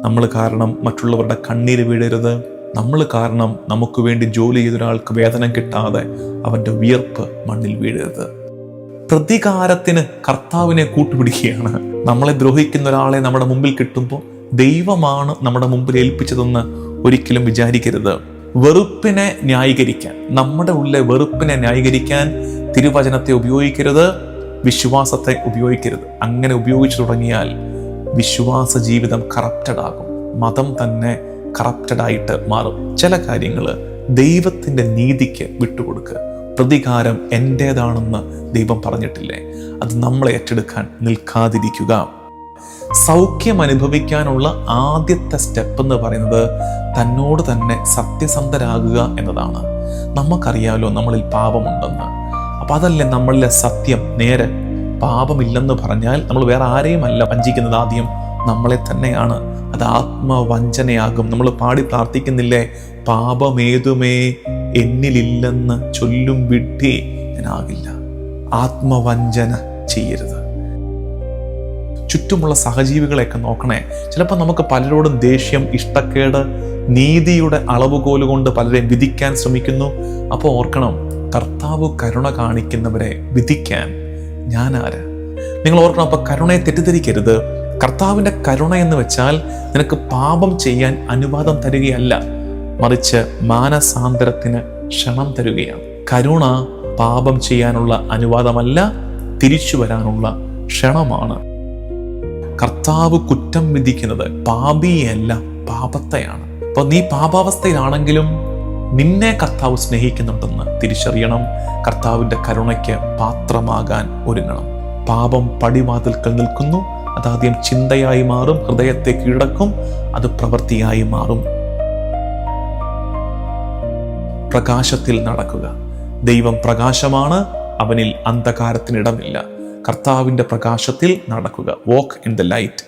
നമ്മൾ കാരണം മറ്റുള്ളവരുടെ കണ്ണീര് വീഴരുത്. നമ്മൾ കാരണം നമുക്ക് വേണ്ടി ജോലി ചെയ്ത ഒരാൾക്ക് വേതനം കിട്ടാതെ അവൻ്റെ വിയർപ്പ് മണ്ണിൽ വീഴരുത്. പ്രതികാരത്തിന് കർത്താവിനെ കൂട്ടുപിടിക്കുകയാണ്. നമ്മളെ ദ്രോഹിക്കുന്ന ഒരാളെ നമ്മുടെ മുമ്പിൽ കിട്ടുമ്പോൾ ദൈവമാണ് നമ്മുടെ മുമ്പിൽ ഏൽപ്പിച്ചതെന്ന് ഒരിക്കലും വിചാരിക്കരുത്. വെറുപ്പിനെ ന്യായീകരിക്കാൻ, നമ്മുടെ ഉള്ളിലെ വെറുപ്പിനെ ന്യായീകരിക്കാൻ തിരുവചനത്തെ ഉപയോഗിക്കരുത്, വിശ്വാസത്തെ ഉപയോഗിക്കരുത്. അങ്ങനെ ഉപയോഗിച്ചു തുടങ്ങിയാൽ വിശ്വാസ ജീവിതം കറപ്റ്റഡ് ആകും. മതം തന്നെ കറപ്റ്റഡായിട്ട് മാറും. ചില കാര്യങ്ങൾ ദൈവത്തിൻ്റെ നീതിക്ക് വിട്ടുകൊടുക്കുക. പ്രതികാരം എൻ്റേതാണെന്ന് ദൈവം പറഞ്ഞിട്ടില്ലേ, അത് നമ്മൾ ഏറ്റെടുക്കാൻ നിൽക്കാതിരിക്കുക. സൗഖ്യം അനുഭവിക്കാനുള്ള ആദ്യത്തെ സ്റ്റെപ്പ് എന്ന് പറയുന്നത് തന്നോട് തന്നെ സത്യസന്ധരാകുക എന്നതാണ്. നമുക്കറിയാമല്ലോ നമ്മളിൽ പാപമുണ്ടെന്ന്. അപ്പം അതല്ലേ നമ്മളിലെ സത്യം. നേരെ പാപമില്ലെന്ന് പറഞ്ഞാൽ നമ്മൾ വേറെ ആരെയും അല്ല വഞ്ചിക്കുന്നത്, ആദ്യം നമ്മളെ തന്നെയാണ്. അത് ആത്മവഞ്ചനയാകും. നമ്മൾ പാടി പ്രാർത്ഥിക്കുന്നില്ലേ, പാപമേതുമേ എന്നിലില്ലെന്ന് ചൊല്ലും വിഡ്ഢി ഞാനാകില്ല. ആത്മവഞ്ചന ചെയ്യരുത്. ചുറ്റുമുള്ള സഹജീവികളെയൊക്കെ നോക്കണേ. ചിലപ്പോൾ നമുക്ക് പലരോടും ദേഷ്യം, ഇഷ്ടക്കേട്, നീതിയുടെ അളവുകോല് കൊണ്ട് പലരെയും വിധിക്കാൻ ശ്രമിക്കുന്നു. അപ്പോൾ ഓർക്കണം, കർത്താവ് കരുണ കാണിക്കുന്നവരെ വിധിക്കാൻ ഞാൻ ആര്? നിങ്ങൾ ഓർക്കണം. അപ്പോൾ കരുണയെ തെറ്റിദ്ധരിക്കരുത്. കർത്താവിൻ്റെ കരുണ എന്ന് വെച്ചാൽ നിനക്ക് പാപം ചെയ്യാൻ അനുവാദം തരികയല്ല, മറിച്ച് മാനസാന്തരത്തിന് ക്ഷണം തരികയാണ്. കരുണ പാപം ചെയ്യാനുള്ള അനുവാദമല്ല, തിരിച്ചു വരാനുള്ള ക്ഷണമാണ്. കർത്താവ് കുറ്റം വിധിക്കുന്നത് പാപിയല്ല, പാപത്തെയാണ്. അപ്പോൾ നീ പാപാവസ്ഥയിലാണെങ്കിലും നിന്നെ കർത്താവ് സ്നേഹിക്കുന്നുണ്ടെന്ന് തിരിച്ചറിയണം. കർത്താവിൻ്റെ കരുണയ്ക്ക് പാത്രമാകാൻ ഒരുങ്ങണം. പാപം പടിവാതിൽക്കൽ നിൽക്കുന്നു. അതാദ്യം ചിന്തയായി മാറും, ഹൃദയത്തെ കീഴടക്കും, അത് പ്രവൃത്തിയായി മാറും. പ്രകാശത്തിൽ നടക്കുക. ദൈവം പ്രകാശമാണ്, അവനിൽ അന്ധകാരത്തിനിടമില്ല. കർത്താവിൻ്റെ പ്രകാശത്തിൽ നടക്കുക. Walk in the light.